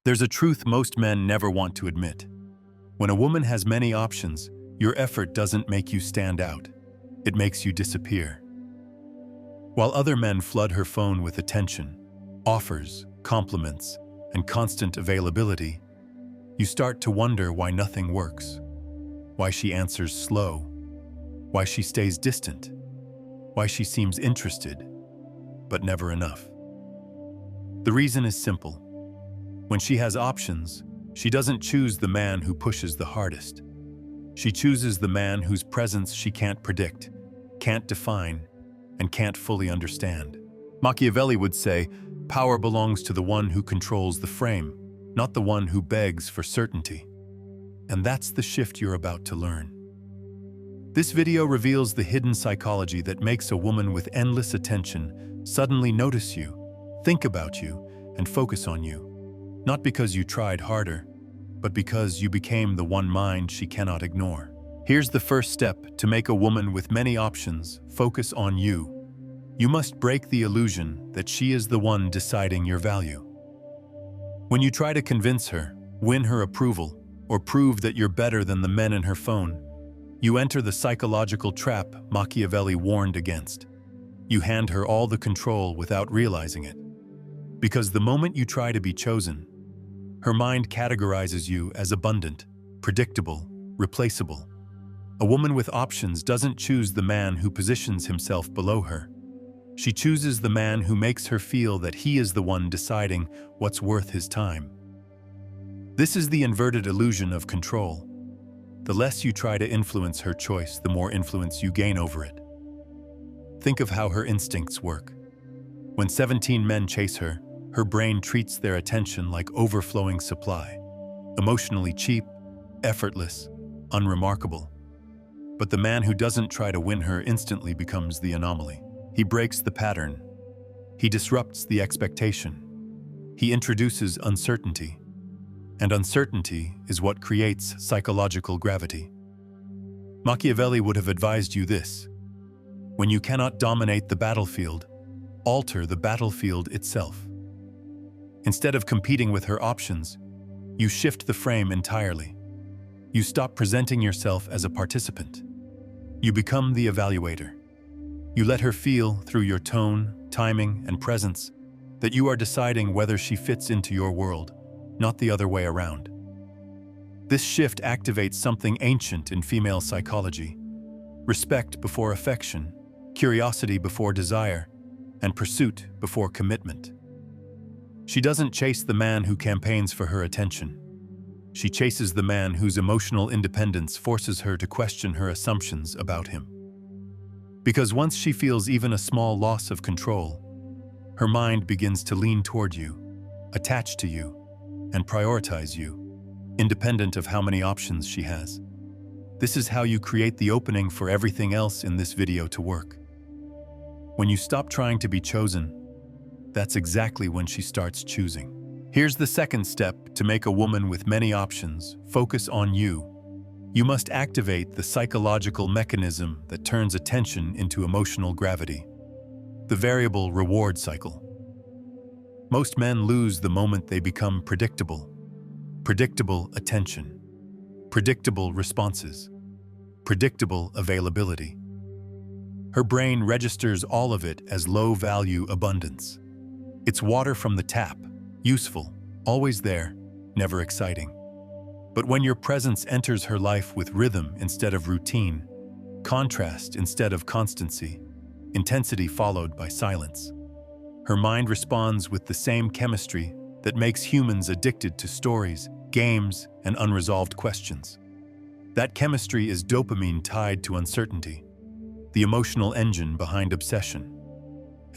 There's a truth most men never want to admit. When a woman has many options, your effort doesn't make you stand out. It makes you disappear. While other men flood her phone with attention, offers, compliments, and constant availability, you start to wonder why nothing works, why she answers slow, why she stays distant, why she seems interested, but never enough. The reason is simple. When she has options, she doesn't choose the man who pushes the hardest. She chooses the man whose presence she can't predict, can't define, and can't fully understand. Machiavelli would say, power belongs to the one who controls the frame, not the one who begs for certainty. And that's the shift you're about to learn. This video reveals the hidden psychology that makes a woman with endless attention suddenly notice you, think about you, and focus on you. Not because you tried harder, but because you became the one mind she cannot ignore. Here's the first step to make a woman with many options focus on you. You must break the illusion that she is the one deciding your value. When you try to convince her, win her approval, or prove that you're better than the men in her phone, you enter the psychological trap Machiavelli warned against. You hand her all the control without realizing it. Because the moment you try to be chosen, her mind categorizes you as abundant, predictable, replaceable. A woman with options doesn't choose the man who positions himself below her. She chooses the man who makes her feel that he is the one deciding what's worth his time. This is the inverted illusion of control. The less you try to influence her choice, the more influence you gain over it. Think of how her instincts work. When 17 men chase her, her brain treats their attention like overflowing supply, emotionally cheap, effortless, unremarkable. But the man who doesn't try to win her instantly becomes the anomaly. He breaks the pattern. He disrupts the expectation. He introduces uncertainty. And uncertainty is what creates psychological gravity. Machiavelli would have advised you this: when you cannot dominate the battlefield, alter the battlefield itself. Instead of competing with her options, you shift the frame entirely. You stop presenting yourself as a participant. You become the evaluator. You let her feel, through your tone, timing, and presence, that you are deciding whether she fits into your world, not the other way around. This shift activates something ancient in female psychology: respect before affection, curiosity before desire, and pursuit before commitment. She doesn't chase the man who campaigns for her attention. She chases the man whose emotional independence forces her to question her assumptions about him. Because once she feels even a small loss of control, her mind begins to lean toward you, attach to you, and prioritize you, independent of how many options she has. This is how you create the opening for everything else in this video to work. When you stop trying to be chosen, that's exactly when she starts choosing. Here's the second step to make a woman with many options focus on you. You must activate the psychological mechanism that turns attention into emotional gravity: the variable reward cycle. Most men lose the moment they become predictable. Predictable attention, predictable responses, predictable availability. Her brain registers all of it as low-value abundance. It's water from the tap, useful, always there, never exciting. But when your presence enters her life with rhythm instead of routine, contrast instead of constancy, intensity followed by silence, her mind responds with the same chemistry that makes humans addicted to stories, games, and unresolved questions. That chemistry is dopamine tied to uncertainty, the emotional engine behind obsession.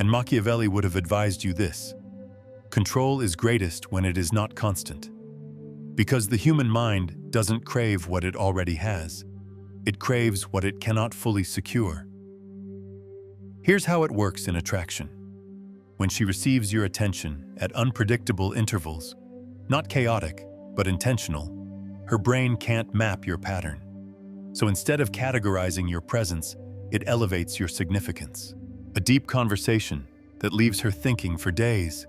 And Machiavelli would have advised you this: control is greatest when it is not constant. Because the human mind doesn't crave what it already has. It craves what it cannot fully secure. Here's how it works in attraction. When she receives your attention at unpredictable intervals, not chaotic, but intentional, her brain can't map your pattern. So instead of categorizing your presence, it elevates your significance. A deep conversation that leaves her thinking for days.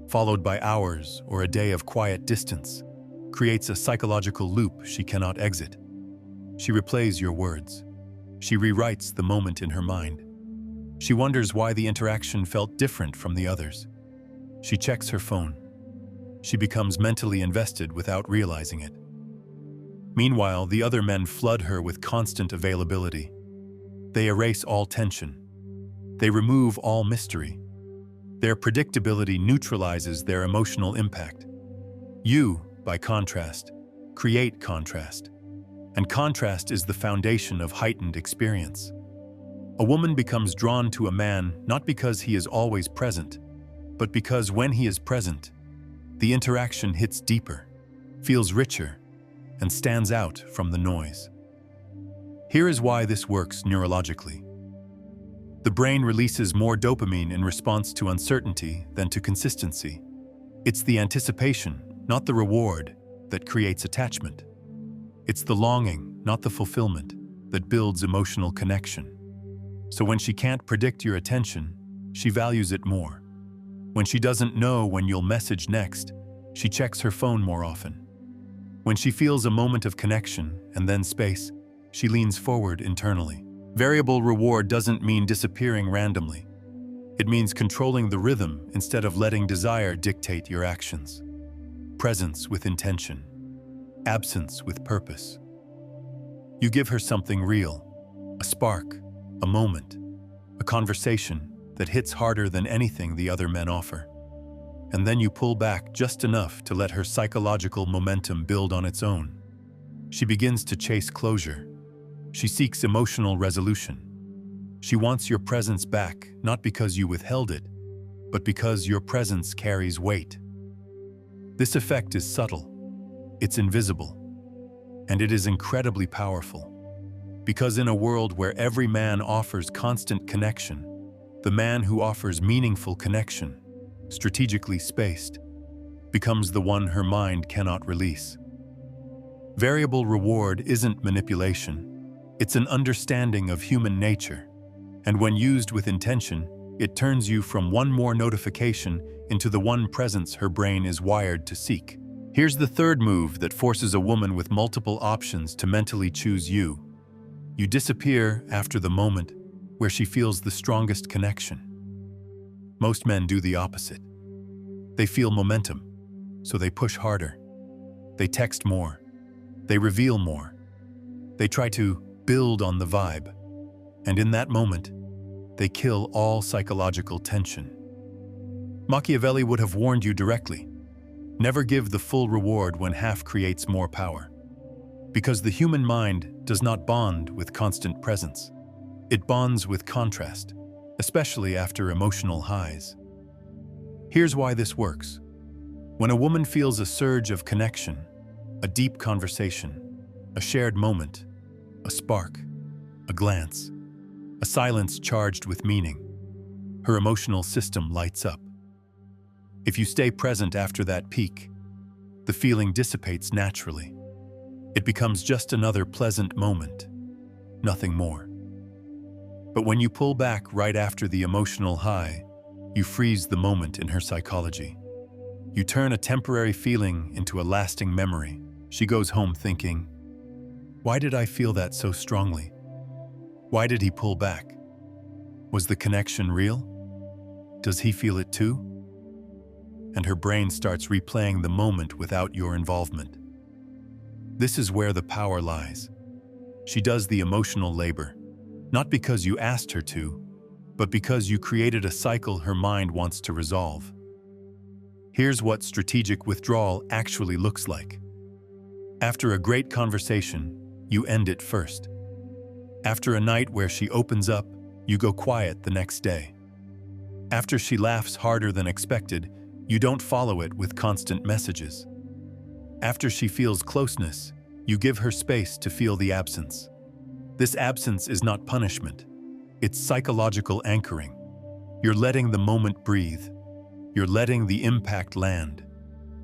followed by hours or a day of quiet distance, creates a psychological loop she cannot exit. She replays your words. She rewrites the moment in her mind. She wonders why the interaction felt different from the others. She checks her phone. She becomes mentally invested without realizing it. Meanwhile, the other men flood her with constant availability. They erase all tension. They remove all mystery. Their predictability neutralizes their emotional impact. You, by contrast, create contrast. And contrast is the foundation of heightened experience. A woman becomes drawn to a man not because he is always present, but because when he is present, the interaction hits deeper, feels richer, and stands out from the noise. Here is why this works neurologically. The brain releases more dopamine in response to uncertainty than to consistency. It's the anticipation, not the reward, that creates attachment. It's the longing, not the fulfillment, that builds emotional connection. So when she can't predict your attention, she values it more. When she doesn't know when you'll message next, she checks her phone more often. When she feels a moment of connection and then space, she leans forward internally. Variable reward doesn't mean disappearing randomly. It means controlling the rhythm instead of letting desire dictate your actions. Presence with intention. Absence with purpose. You give her something real, a spark, a moment, a conversation that hits harder than anything the other men offer. And then you pull back just enough to let her psychological momentum build on its own. She begins to chase closure. She seeks emotional resolution. She wants your presence back, not because you withheld it, but because your presence carries weight. This effect is subtle. It's invisible. And it is incredibly powerful. Because in a world where every man offers constant connection, the man who offers meaningful connection, strategically spaced, becomes the one her mind cannot release. Variable reward isn't manipulation. It's an understanding of human nature. And when used with intention, it turns you from one more notification into the one presence her brain is wired to seek. Here's the third move that forces a woman with multiple options to mentally choose you. You disappear after the moment where she feels the strongest connection. Most men do the opposite. They feel momentum, so they push harder. They text more. They reveal more. They try to build on the vibe. And in that moment, they kill all psychological tension. Machiavelli would have warned you directly. Never give the full reward when half creates more power. Because the human mind does not bond with constant presence. It bonds with contrast, especially after emotional highs. Here's why this works. When a woman feels a surge of connection, a deep conversation, a shared moment, a spark, a glance, a silence charged with meaning, her emotional system lights up. If you stay present after that peak, the feeling dissipates naturally. It becomes just another pleasant moment, nothing more. But when you pull back right after the emotional high, you freeze the moment in her psychology. You turn a temporary feeling into a lasting memory. She goes home thinking, why did I feel that so strongly? Why did he pull back? Was the connection real? Does he feel it too? And her brain starts replaying the moment without your involvement. This is where the power lies. She does the emotional labor, not because you asked her to, but because you created a cycle her mind wants to resolve. Here's what strategic withdrawal actually looks like. After a great conversation, you end it first. After a night where she opens up, you go quiet the next day. After she laughs harder than expected, you don't follow it with constant messages. After she feels closeness, you give her space to feel the absence. This absence is not punishment. It's psychological anchoring. You're letting the moment breathe. You're letting the impact land.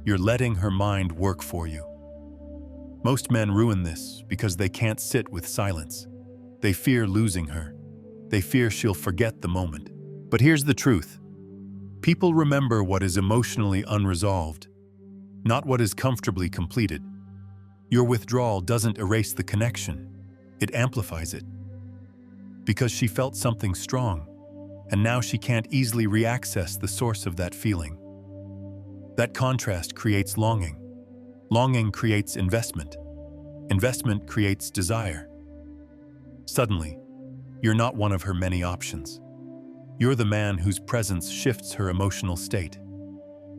You're letting her mind work for you. Most men ruin this because they can't sit with silence. They fear losing her. They fear she'll forget the moment. But here's the truth. People remember what is emotionally unresolved, not what is comfortably completed. Your withdrawal doesn't erase the connection, it amplifies it. Because she felt something strong, and now she can't easily reaccess the source of that feeling. That contrast creates longing. Longing creates investment. Investment creates desire. Suddenly, you're not one of her many options. You're the man whose presence shifts her emotional state.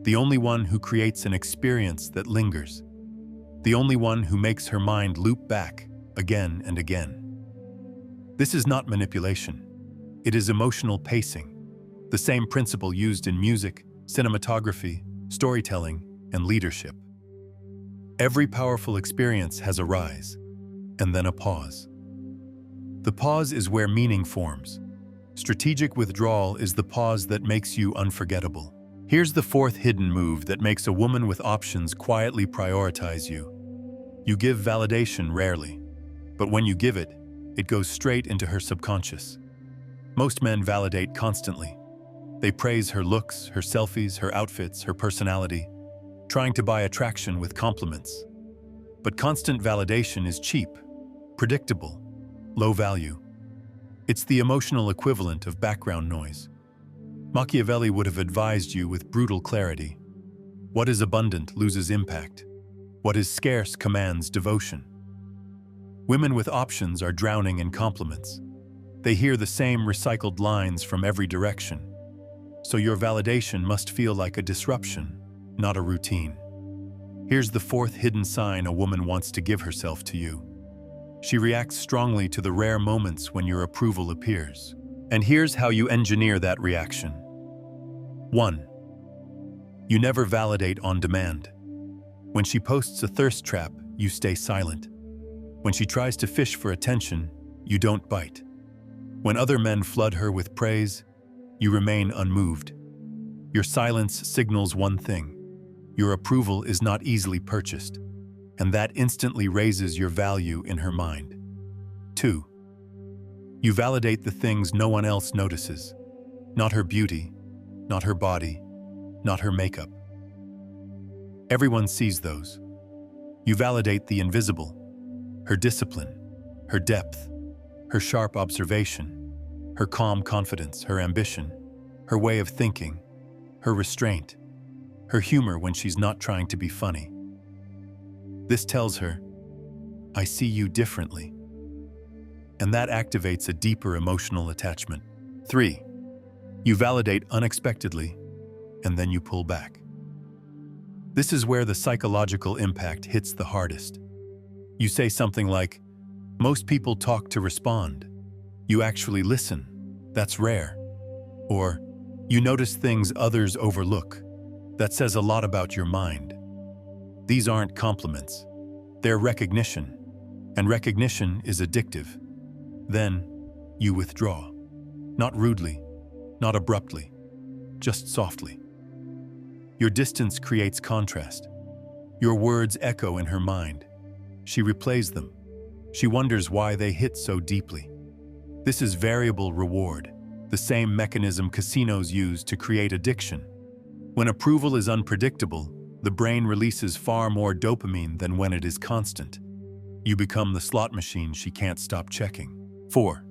The only one who creates an experience that lingers. The only one who makes her mind loop back again and again. This is not manipulation. It is emotional pacing, the same principle used in music, cinematography, storytelling, and leadership. Every powerful experience has a rise, and then a pause. The pause is where meaning forms. Strategic withdrawal is the pause that makes you unforgettable. Here's the fourth hidden move that makes a woman with options quietly prioritize you. You give validation rarely, but when you give it, it goes straight into her subconscious. Most men validate constantly. They praise her looks, her selfies, her outfits, her personality, trying to buy attraction with compliments. But constant validation is cheap, predictable, low value. It's the emotional equivalent of background noise. Machiavelli would have advised you with brutal clarity. What is abundant loses impact. What is scarce commands devotion. Women with options are drowning in compliments. They hear the same recycled lines from every direction. So your validation must feel like a disruption, not a routine. Here's the fourth hidden sign a woman wants to give herself to you. She reacts strongly to the rare moments when your approval appears. And here's how you engineer that reaction. 1. You never validate on demand. When she posts a thirst trap, you stay silent. When she tries to fish for attention, you don't bite. When other men flood her with praise, you remain unmoved. Your silence signals one thing: your approval is not easily purchased, and that instantly raises your value in her mind. 2. You validate the things no one else notices. Not her beauty, not her body, not her makeup. Everyone sees those. You validate the invisible: her discipline, her depth, her sharp observation, her calm confidence, her ambition, her way of thinking, her restraint, her humor when she's not trying to be funny. This tells her, I see you differently. And that activates a deeper emotional attachment. 3. You validate unexpectedly, and then you pull back. This is where the psychological impact hits the hardest. You say something like, most people talk to respond. You actually listen. That's rare. Or, you notice things others overlook. That says a lot about your mind. These aren't compliments. They're recognition. And recognition is addictive. Then, you withdraw. Not rudely, not abruptly, just softly. Your distance creates contrast. Your words echo in her mind. She replays them. She wonders why they hit so deeply. This is variable reward, the same mechanism casinos use to create addiction. When approval is unpredictable, the brain releases far more dopamine than when it is constant. You become the slot machine she can't stop checking. 4.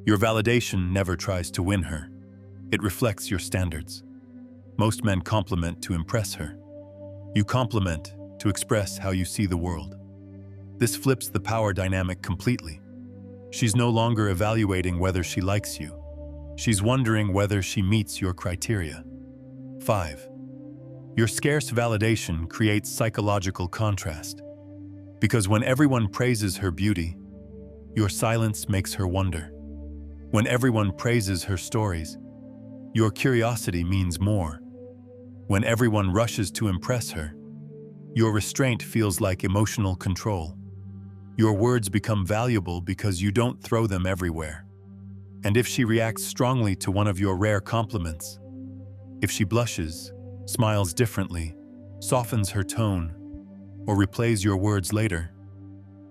Your validation never tries to win her. It reflects your standards. Most men compliment to impress her. You compliment to express how you see the world. This flips the power dynamic completely. She's no longer evaluating whether she likes you. She's wondering whether she meets your criteria. 5. Your scarce validation creates psychological contrast. Because when everyone praises her beauty, your silence makes her wonder. When everyone praises her stories, your curiosity means more. When everyone rushes to impress her, your restraint feels like emotional control. Your words become valuable because you don't throw them everywhere. And if she reacts strongly to one of your rare compliments, if she blushes, smiles differently, softens her tone, or replays your words later,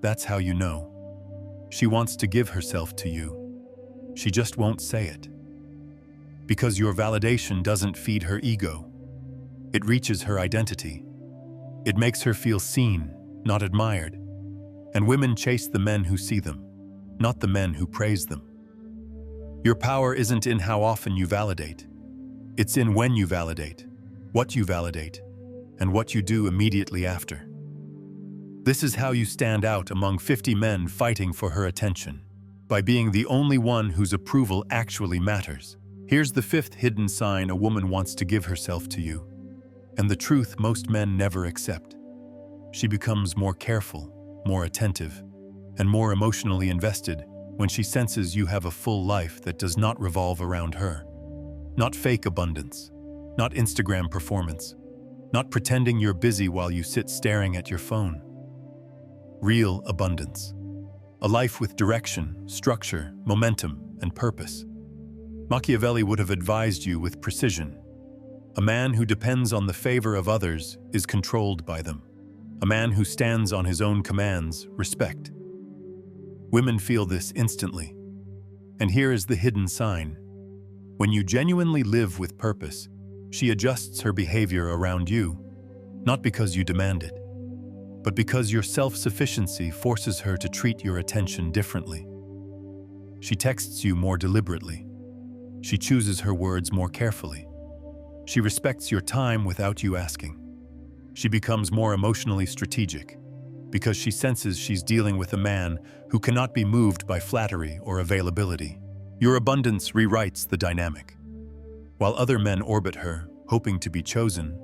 that's how you know. She wants to give herself to you. She just won't say it. Because your validation doesn't feed her ego. It reaches her identity. It makes her feel seen, not admired. And women chase the men who see them, not the men who praise them. Your power isn't in how often you validate. It's in when you validate, what you validate, and what you do immediately after. This is how you stand out among 50 men fighting for her attention, by being the only one whose approval actually matters. Here's the fifth hidden sign a woman wants to give herself to you, and the truth most men never accept. She becomes more careful, more attentive, and more emotionally invested when she senses you have a full life that does not revolve around her. Not fake abundance, not Instagram performance, not pretending you're busy while you sit staring at your phone. Real abundance. A life with direction, structure, momentum, and purpose. Machiavelli would have advised you with precision. A man who depends on the favor of others is controlled by them. A man who stands on his own commands, respect. Women feel this instantly. And here is the hidden sign. When you genuinely live with purpose, she adjusts her behavior around you, not because you demand it, but because your self-sufficiency forces her to treat your attention differently. She texts you more deliberately. She chooses her words more carefully. She respects your time without you asking. She becomes more emotionally strategic because she senses she's dealing with a man who cannot be moved by flattery or availability. Your abundance rewrites the dynamic. While other men orbit her, hoping to be chosen,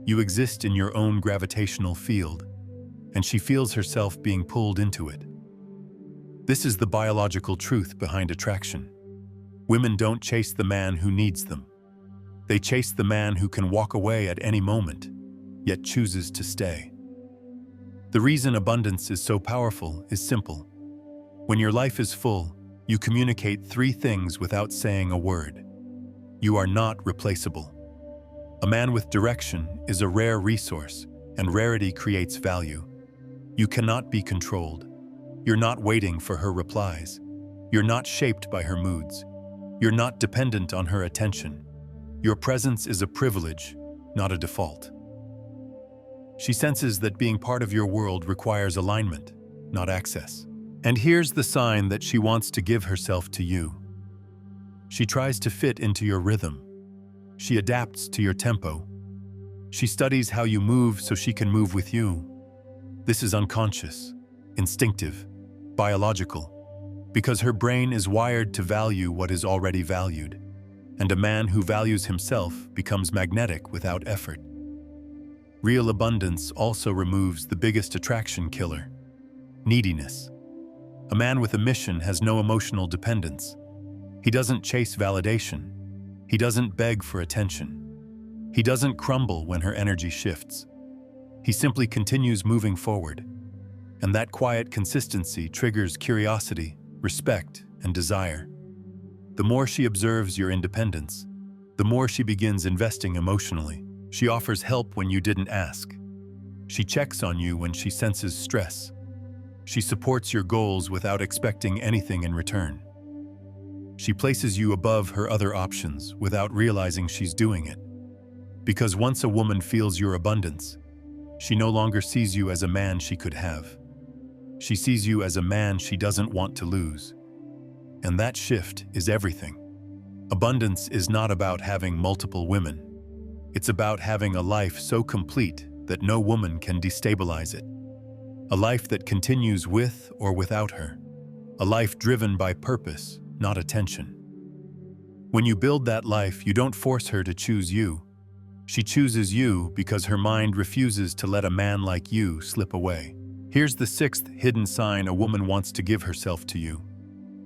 you exist in your own gravitational field, and she feels herself being pulled into it. This is the biological truth behind attraction. Women don't chase the man who needs them. They chase the man who can walk away at any moment, yet chooses to stay. The reason abundance is so powerful is simple. When your life is full, you communicate 3 things without saying a word. You are not replaceable. A man with direction is a rare resource, and rarity creates value. You cannot be controlled. You're not waiting for her replies. You're not shaped by her moods. You're not dependent on her attention. Your presence is a privilege, not a default. She senses that being part of your world requires alignment, not access. And here's the sign that she wants to give herself to you. She tries to fit into your rhythm. She adapts to your tempo. She studies how you move so she can move with you. This is unconscious, instinctive, biological, because her brain is wired to value what is already valued, and a man who values himself becomes magnetic without effort. Real abundance also removes the biggest attraction killer, neediness. A man with a mission has no emotional dependence. He doesn't chase validation. He doesn't beg for attention. He doesn't crumble when her energy shifts. He simply continues moving forward. And that quiet consistency triggers curiosity, respect, and desire. The more she observes your independence, the more she begins investing emotionally. She offers help when you didn't ask. She checks on you when she senses stress. She supports your goals without expecting anything in return. She places you above her other options without realizing she's doing it. Because once a woman feels your abundance, she no longer sees you as a man she could have. She sees you as a man she doesn't want to lose. And that shift is everything. Abundance is not about having multiple women. It's about having a life so complete that no woman can destabilize it. A life that continues with or without her. A life driven by purpose, not attention. When you build that life, you don't force her to choose you. She chooses you because her mind refuses to let a man like you slip away. Here's the 6th hidden sign a woman wants to give herself to you.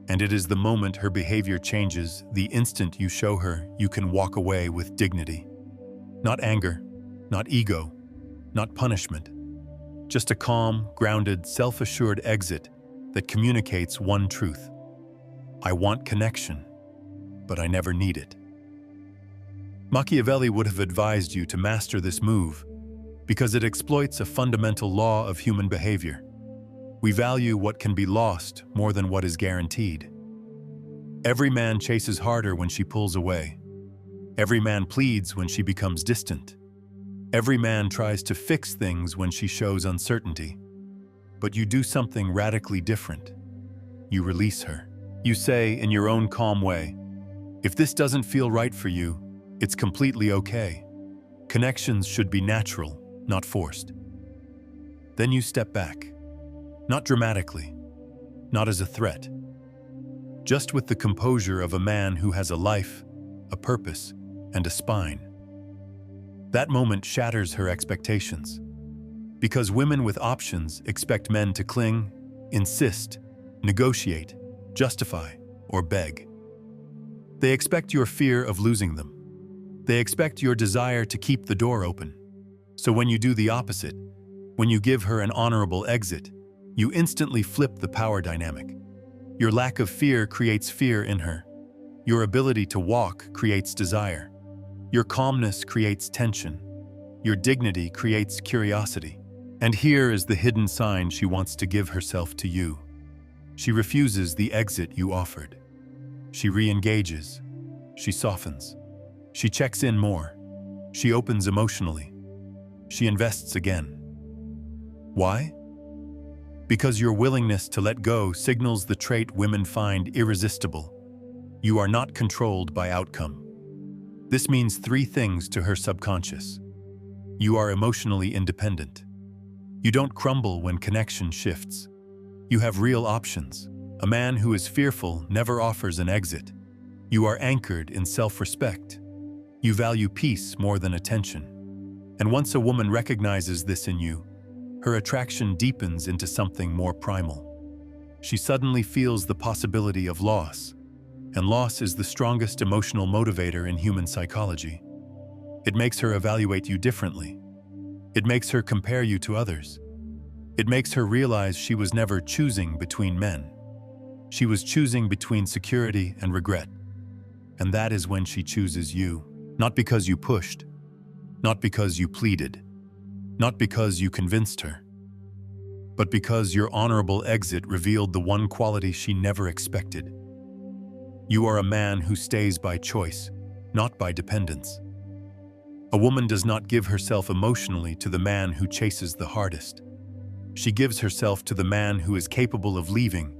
And it is the moment her behavior changes, the instant you show her you can walk away with dignity. Not anger, not ego, not punishment. Just a calm, grounded, self-assured exit that communicates one truth. I want connection, but I never need it. Machiavelli would have advised you to master this move because it exploits a fundamental law of human behavior. We value what can be lost more than what is guaranteed. Every man chases harder when she pulls away. Every man pleads when she becomes distant. Every man tries to fix things when she shows uncertainty. But you do something radically different. You release her. You say in your own calm way, "If this doesn't feel right for you, it's completely okay. Connections should be natural, not forced." Then you step back. Not dramatically, not as a threat. Just with the composure of a man who has a life, a purpose, and a spine. That moment shatters her expectations. Because women with options expect men to cling, insist, negotiate, justify, or beg. They expect your fear of losing them. They expect your desire to keep the door open. So when you do the opposite, when you give her an honorable exit, you instantly flip the power dynamic. Your lack of fear creates fear in her. Your ability to walk creates desire. Your calmness creates tension. Your dignity creates curiosity. And here is the hidden sign she wants to give herself to you. She refuses the exit you offered. She re-engages. She softens. She checks in more. She opens emotionally. She invests again. Why? Because your willingness to let go signals the trait women find irresistible. You are not controlled by outcome. This means three things to her subconscious. You are emotionally independent. You don't crumble when connection shifts. You have real options. A man who is fearful never offers an exit. You are anchored in self-respect. You value peace more than attention. And once a woman recognizes this in you, her attraction deepens into something more primal. She suddenly feels the possibility of loss, and loss is the strongest emotional motivator in human psychology. It makes her evaluate you differently. It makes her compare you to others. It makes her realize she was never choosing between men. She was choosing between security and regret. And that is when she chooses you, not because you pushed, not because you pleaded, not because you convinced her, but because your honorable exit revealed the one quality she never expected. You are a man who stays by choice, not by dependence. A woman does not give herself emotionally to the man who chases the hardest. She gives herself to the man who is capable of leaving,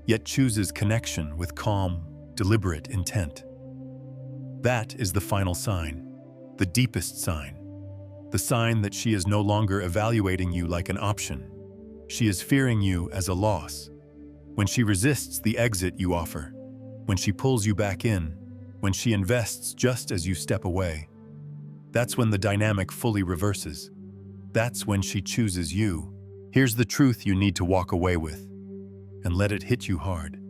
yet chooses connection with calm, deliberate intent. That is the final sign, the deepest sign. The sign that she is no longer evaluating you like an option. She is fearing you as a loss. When she resists the exit you offer, when she pulls you back in, when she invests just as you step away, that's when the dynamic fully reverses. That's when she chooses you. Here's the truth you need to walk away with, and let it hit you hard.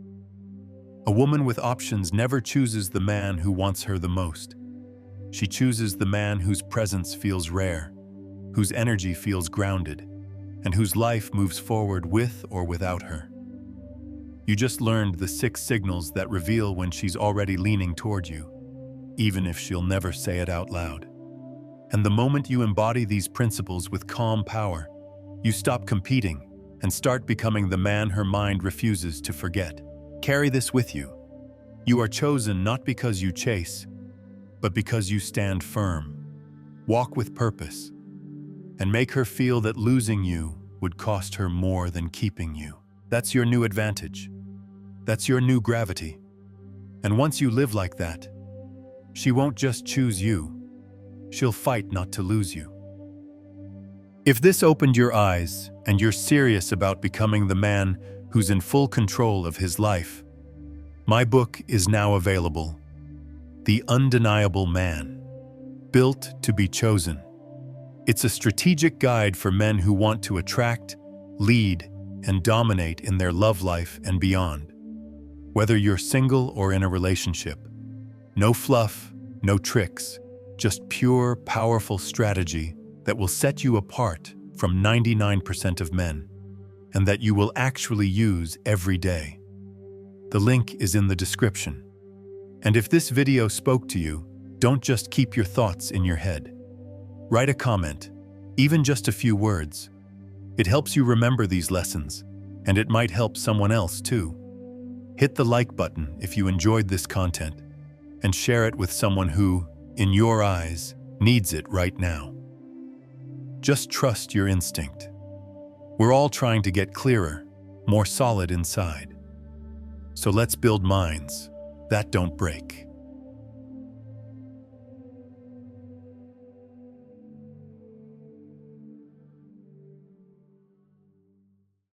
A woman with options never chooses the man who wants her the most. She chooses the man whose presence feels rare, whose energy feels grounded, and whose life moves forward with or without her. You just learned the 6 signals that reveal when she's already leaning toward you, even if she'll never say it out loud. And the moment you embody these principles with calm power, you stop competing and start becoming the man her mind refuses to forget. Carry this with you. You are chosen not because you chase, but because you stand firm. Walk with purpose, and make her feel that losing you would cost her more than keeping you. That's your new advantage. That's your new gravity. And once you live like that, she won't just choose you. She'll fight not to lose you. If this opened your eyes and you're serious about becoming the man who's in full control of his life, my book is now available. The Undeniable Man, Built to be Chosen. It's a strategic guide for men who want to attract, lead, and dominate in their love life and beyond. Whether you're single or in a relationship, no fluff, no tricks, just pure, powerful strategy that will set you apart from 99% of men, and that you will actually use every day. The link is in the description. And if this video spoke to you, don't just keep your thoughts in your head. Write a comment, even just a few words. It helps you remember these lessons, and it might help someone else too. Hit the like button if you enjoyed this content, and share it with someone who, in your eyes, needs it right now. Just trust your instinct. We're all trying to get clearer, more solid inside. So let's build minds that don't break.